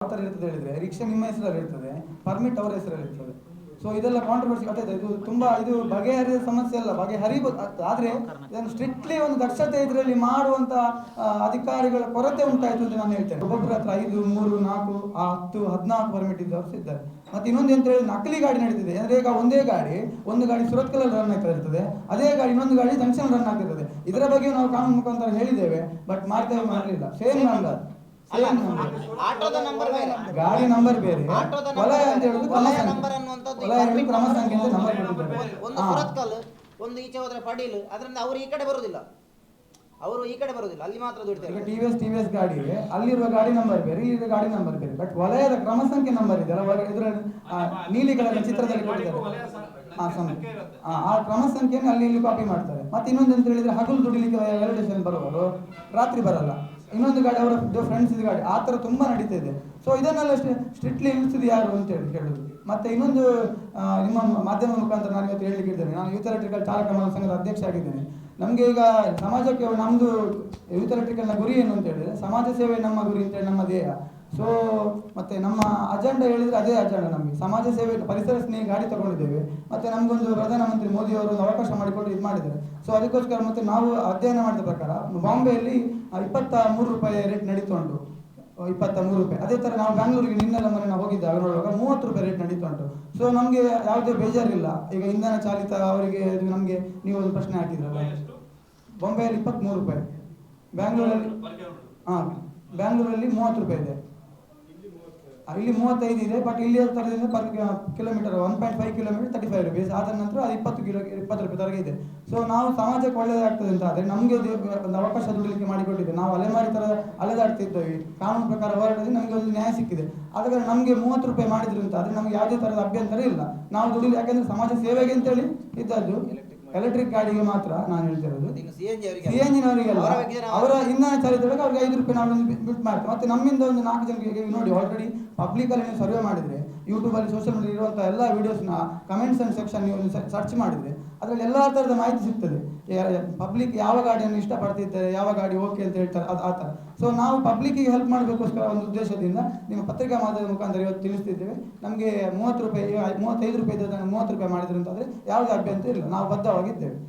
ಯಾವ ಥರ ಇರ್ತದೆ ಹೇಳಿದ್ರೆ ರಿಕ್ಷಾ ನಿಮ್ಮ ಹೆಸರಲ್ಲಿ ಇರ್ತದೆ, ಪರ್ಮಿಟ್ ಅವರ ಹೆಸರಲ್ಲಿ ಇರ್ತದೆ. ಸೊ ಇದೆಲ್ಲ ಕಾಂಟ್ರವರ್ಸಿ ಆಗ್ತದೆ. ಇದು ತುಂಬಾ ಇದು ಬಗೆಹರಿದ ಸಮಸ್ಯೆ ಅಲ್ಲ, ಬಗೆಹರಿಬಹುದು. ಆದರೆ ಇದನ್ನು ಸ್ಟ್ರಿಕ್ಟ್ಲಿ ಒಂದು ದಕ್ಷತೆ ಇದರಲ್ಲಿ ಮಾಡುವಂತ ಅಧಿಕಾರಿಗಳ ಕೊರತೆ ಉಂಟಾಯಿತು ಅಂತ ನಾನು ಹೇಳ್ತೇನೆ. ಒಬ್ಬೊಬ್ಬರ ಹತ್ರ 5, 3, 4, 10, 14 ಪರ್ಮಿಟ್ ಇದ್ದವರು ಇದ್ದಾರೆ. ಮತ್ತೆ ಇನ್ನೊಂದು ಎಂತ ಹೇಳಿದ್ರೆ ನಕಲಿ ಗಾಡಿ ನಡೀತಿದೆ. ಅಂದ್ರೆ ಈಗ ಒಂದು ಗಾಡಿ ಸುರತ್ಕಲ್ ರನ್ ಆಗ್ತಾ ಇರ್ತದೆ, ಅದೇ ಗಾಡಿ ಇನ್ನೊಂದು ಗಾಡಿ ಜಂಕ್ಷನ್ ರನ್ ಆಗ್ತಿರ್ತದೆ. ಇದರ ಬಗ್ಗೆ ನಾವು ಕಾನೂನು ಮುಖಾಂತರ ಹೇಳಿದ್ದೇವೆ, ಬಟ್ ಮಾಡಲಿಲ್ಲ. ಸೇಮ್ ನಂಬರ್, ಆಟೋದ ನಂಬರ್ ಬೇರೆ, ಗಾಡಿ ನಂಬರ್ ಬೇರೆ, ವಲಯ ಅಂತ ಹೇಳುದು ವಲಯ ನಂಬರ್ ಅನ್ನುವಂಥದ್ದು ಕ್ರಮ ಸಂಖ್ಯೆ ಅಂತ ನಂಬರ್ ಕೊಟ್ಟಿದ್ದಾರೆ. ಒಂದು ಸುರತ್ಕಲ್, ಒಂದು ಈಚೆ ಹೋದ್ರೆ ಪಡೀಲ್. ಅದರಿಂದ ಅವರು ಈ ಕಡೆ ಬರುವುದಿಲ್ಲ, ಅಲ್ಲಿ ಮಾತ್ರ ದುಡಿತಾರೆ. ಈಗ ಟಿವಿಎಸ್ ಗಾಡಿಗೆ ಅಲ್ಲಿರುವ ಗಾಡಿ ನಂಬರ್ ಬೇರೆ, ಇಲ್ಲಿರುವ ಗಾಡಿ ನಂಬರ್ ಬೇರೆ, ಬಟ್ ವಲಯದ ಕ್ರಮ ಸಂಖ್ಯೆ ನಂಬರ್ ಇದೆ ಅಲ್ಲ, ಇದರಲ್ಲಿ ನೀಲಿ ಕಲರ್ ಚಿತ್ರದಲ್ಲಿ ಕೊಟ್ಟಿದ್ದಾರೆ. ಆ ಕ್ರಮ ಸಂಖ್ಯೆಯನ್ನು ಅಲ್ಲಿ ಕಾಪಿ ಮಾಡ್ತಾರೆ. ಮತ್ತೆ ಇನ್ನೊಂದು ಅಂತ ಹೇಳಿದ್ರೆ ಹಗಲು ದುಡಿಲಿಕ್ಕೆ ವ್ಯಾಲಿಡೇಷನ್ ಬರುವವರು ರಾತ್ರಿ ಬರಲ್ಲ. ಇನ್ನೊಂದು ಗಾಡಿ ಅವರ ಫ್ರೆಂಡ್ಸ್ ಗಾಡಿ, ಆ ಥರ ತುಂಬ ನಡೀತಾ ಇದೆ. ಸೊ ಇದನ್ನೆಲ್ಲ ಸ್ಟ್ರಿಕ್ಟ್ಲಿ ಇಳಿಸಿದ ಯಾರು ಅಂತ ಹೇಳುದು. ಮತ್ತೆ ಇನ್ನೊಂದು ನಿಮ್ಮ ಮಾಧ್ಯಮ ಮುಖಾಂತರ ನಾನು ಇವತ್ತು ಹೇಳಲಿಕ್ಕೆ ಇದ್ದೇನೆ. ನಾನು ಯೂತ್ ಎಲೆಕ್ಟ್ರಿಕಲ್ ಚಾಲಕ ಸಂಘದ ಅಧ್ಯಕ್ಷ ಆಗಿದ್ದೇನೆ. ನಮಗೆ ಈಗ ಸಮಾಜಕ್ಕೆ ನಮ್ಮದು ಯೂತ್ ಎಲೆಕ್ಟ್ರಿಕಲ್ನ ಗುರಿ ಏನು ಅಂತ ಹೇಳಿದ್ರೆ ಸಮಾಜ ಸೇವೆ ನಮ್ಮ ಗುರಿ ಅಂತೇಳಿ ನಮ್ಮ ಧ್ಯೇಯ. ಸೊ ಮತ್ತೆ ನಮ್ಮ ಅಜೆಂಡಾ ಹೇಳಿದ್ರೆ ಅದೇ ಅಜೆಂಡಾ. ನಮಗೆ ಸಮಾಜ ಸೇವೆ, ಪರಿಸರ ಸ್ನೇಹಿ ಗಾಡಿ ತಗೊಂಡಿದ್ದೇವೆ. ಮತ್ತೆ ನಮಗೊಂದು ಪ್ರಧಾನಮಂತ್ರಿ ಮೋದಿ ಅವರು ಒಂದು ಅವಕಾಶ ಮಾಡಿಕೊಂಡು ಇದು ಮಾಡಿದ್ದಾರೆ. ಸೊ ಅದಕ್ಕೋಸ್ಕರ ಮತ್ತೆ ನಾವು ಅಧ್ಯಯನ ಮಾಡಿದ ಪ್ರಕಾರ ಬಾಂಬೆಯಲ್ಲಿ 23 ರೂಪಾಯಿ ರೇಟ್ ನಡೀತಾ ಉಂಟು, 23 ರೂಪಾಯಿ. ಅದೇ ಥರ ನಾವು ಬ್ಯಾಂಗ್ಳೂರಿಗೆ ನಿನ್ನೆಲ್ಲ ಮೊನ್ನೆ ನಾವು ಹೋಗಿದ್ದೆ, ನೋಡುವಾಗ 30 ರೂಪಾಯಿ ರೇಟ್ ನಡೀತಾ ಉಂಟು. ಸೊ ನಮಗೆ ಯಾವುದೇ ಬೇಜಾರಿಲ್ಲ. ಈಗ ಇಂಧನ ಚಾಲಿತ ಅವರಿಗೆ ನಮಗೆ ನೀವು ಒಂದು ಪ್ರಶ್ನೆ ಹಾಕಿದ್ರಲ್ಲ, ಬಾಂಬೆಯಲ್ಲಿ 23 ರೂಪಾಯಿ, ಬ್ಯಾಂಗ್ಳೂರಲ್ಲಿ ಬ್ಯಾಂಗ್ಳೂರಲ್ಲಿ 30 ರೂಪಾಯಿ ಇದೆ, ಇಲ್ಲಿ 35 ಇದೆ. ಬಟ್ ಇಲ್ಲಿ ಥರದಿಂದ ಪರ್ ಕಿಲೋಮೀಟರ್ 1.5 ಕಿಲೋಮೀಟರ್ 35 ರುಪೀಸ್. ಆದ ನಂತರ ಅದು 20 ರೂಪಾಯಿ ತರಗೆ ಇದೆ. ಸೊ ನಾವು ಸಮಾಜಕ್ಕೆ ಒಳ್ಳೆಯದಾಗ್ತದೆ ಅಂತ ಆದರೆ ನಮಗೆ ಒಂದು ಅವಕಾಶ ದುಡಿಲಿಕ್ಕೆ ಮಾಡಿಕೊಟ್ಟಿದೆ. ನಾವು ಅಲೆಮಾರಿ ಥರ ಅಲೆದಾಡ್ತಿದ್ದೇವೆ. ಕಾನೂನು ಪ್ರಕಾರ ಹೋರಾಟದಲ್ಲಿ ನಮಗೆ ಒಂದು ನ್ಯಾಯ ಸಿಕ್ಕಿದೆ. ಆದ ನಮಗೆ 30 ರೂಪಾಯಿ ಮಾಡಿದ್ರು ಅಂತ ಆದರೆ ನಮಗೆ ಯಾವುದೇ ಥರದ ಅಭ್ಯಂತರ ಇಲ್ಲ. ನಾವು ದುಡಿಲಿ, ಯಾಕೆಂದ್ರೆ ಸಮಾಜ ಸೇವೆಗೆ ಅಂತೇಳಿ ಇದ್ದದ್ದು. ಎಲೆಕ್ಟ್ರಿಕ್ ಗಾಡಿಗೆ ಮಾತ್ರ ನಾನು ಹೇಳ್ತಿರೋದು, ಸಿಎನ್ಜಿನವರಿಗೆಲ್ಲ ಅವರ ಇಂಧನ ಚಾಲಿತೊಳಗೆ ಅವ್ರಿಗೆ 5 ರೂಪಾಯಿ ನಾವು ಬಿಟ್ಟು ಮಾಡ್ತೇವೆ. ಮತ್ತೆ ನಮ್ಮಿಂದ ಒಂದು 4 ಜನರಿಗೆ ನೋಡಿ, ಆಲ್ರೆಡಿ ಪಬ್ಲಿಕಲ್ಲಿ ನೀವು ಸರ್ವೆ ಮಾಡಿದರೆ, ಯೂಟ್ಯೂಬಲ್ಲಿ ಸೋಷಿಯಲ್ ಮೀಡಿಯಾ ಇರುವಂಥ ಎಲ್ಲ ವೀಡಿಯೋಸ್ನ ಕಮೆಂಟ್ಸ್ ಆ್ಯಂಡ್ ಸೆಕ್ಷನ್ ನೀವು ಸರ್ಚ್ ಮಾಡಿದರೆ ಅದರಲ್ಲಿ ಎಲ್ಲ ಥರದ ಮಾಹಿತಿ ಸಿಗ್ತದೆ. ಪಬ್ಲಿಕ್ ಯಾವ ಗಾಡಿಯನ್ನು ಇಷ್ಟಪಡ್ತಿದ್ದಾರೆ, ಯಾವ ಗಾಡಿ ಓಕೆ ಅಂತ ಹೇಳ್ತಾರೆ, ಆ ಥರ. ಸೊ ನಾವು ಪಬ್ಲಿಕ್ಕಿಗೆ ಹೆಲ್ಪ್ ಮಾಡಬೇಕೋಸ್ಕರ ಒಂದು ಉದ್ದೇಶದಿಂದ ನಿಮ್ಮ ಪತ್ರಿಕಾ ಮಾಧ್ಯಮದ ಮುಖಾಂತರ ಇವತ್ತು ತಿಳಿಸ್ತಿದ್ದೇವೆ. ನಮಗೆ 30 ರೂಪಾಯಿ 35 ರೂಪಾಯಿ 30 ರೂಪಾಯಿ ಮಾಡಿದ್ರು ಅಂತಾದರೆ ಯಾವುದೇ ಅಭ್ಯಂತರ ಇಲ್ಲ, ನಾವು ಬದ್ಧವಾಗಿದ್ದೇವೆ.